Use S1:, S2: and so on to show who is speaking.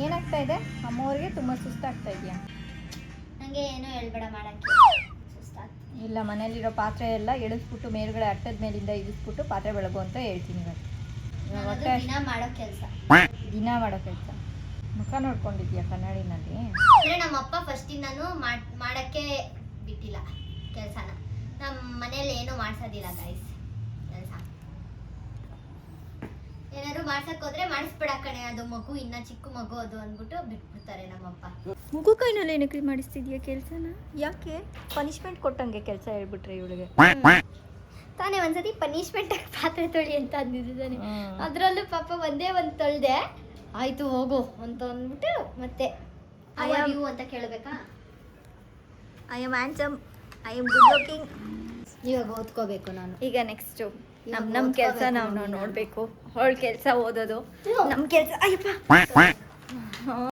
S1: ಏನಾಗ್ತಾ ಇದೆ? ಅಮ್ಮವ್ರಿಗೆ ತುಂಬ ಸುಸ್ತಾಗ್ತಾ ಇದೆಯಾ?
S2: ನನಗೆ ಏನೂ ಹೇಳ್ಬೇಡ ಮಾಡೋಕ್ಕೆ, ಸುಸ್ತಾಗ್ತದೆ.
S1: ಇಲ್ಲ, ಮನೇಲಿರೋ ಪಾತ್ರೆ ಎಲ್ಲ ಎಳಿಸ್ಬಿಟ್ಟು ಮೇಲ್ಗಡೆ ಅಟ್ಟದ ಮೇಲಿಂದ ಇಳಿಸ್ಬಿಟ್ಟು ಪಾತ್ರೆ ಬೆಳಗು ಅಂತ ಹೇಳ್ತೀನಿ ಇವತ್ತು. ದಿನ ಮಾಡೋ ಕೆಲಸ. ಮುಖ ನೋಡ್ಕೊಂಡಿದ್ಯಾ ಕನ್ನಡಿನಲ್ಲಿ?
S2: ಅಂದರೆ ನಮ್ಮಪ್ಪ ಫಸ್ಟಿಂದನೂ ಮಾಡೋಕ್ಕೆ ಬಿಟ್ಟಿಲ್ಲ ಕೆಲಸನ. ನಮ್ಮ ಮನೇಲಿ ಏನೂ ಮಾಡ್ಸೋದಿಲ್ಲ ಗೈಸ್ ಕೆಲಸ. ಏನಾದ್ರು ಮಾಡ್ಸಕ್ ಹೋದ್ರೆ ಮಾಡಿಸ್ಬೇಡ ಕಣೆ, ಅದು ಮಗು ಇನ್ನ ಚಿಕ್ಕ ಮಗು ಅದು ಅಂದ್ಬಿಟ್ಟು ಬಿಟ್ಬಿಡ್ತಾರೆ ನಮ್ಮಪ್ಪ.
S1: ಮಗು ಕೈನಲ್ಲಿ ಏನಕ್ಕೆ ಮಾಡಿಸ್ತಿದ್ಯಾ ಕೆಲಸನ? ಯಾಕೆ ಪನಿಷ್ಮೆಂಟ್ ಕೊಟ್ಟಂಗೆ ಕೆಲಸ ಹೇಳ್ಬಿಟ್ರೆ ಇವಳಿಗೆ?
S2: ತಾನೇ ಒಂದ್ಸತಿ ಪನಿಷ್ಮೆಂಟ್ ಪಾತ್ರೆ ತೊಳಿ ಅಂತ ಅಂದಿದ್ದಾನೆ. ಅದರಲ್ಲೂ ಪಾಪ ಒಂದೇ ಒಂದು ತೊಳ್ದೆ, ಆಯ್ತು ಹೋಗು ಅಂತ ಅಂದ್ಬಿಟ್ಟು ಮತ್ತೆ ಯು ಅಂತ ಕೇಳಬೇಕಾ?
S1: I am handsome, I am good looking.
S2: ಇವಾಗ ಓದ್ಕೋಬೇಕು ನಾನು.
S1: ಈಗ ನೆಕ್ಸ್ಟು ನಮ್ಮ ಕೆಲಸ ನಾವು ನೋಡಬೇಕು. ಅವಳ ಕೆಲಸ ಓದೋದು, ನಮ್ಮ ಕೆಲಸ ಅಯ್ಯಪ್ಪ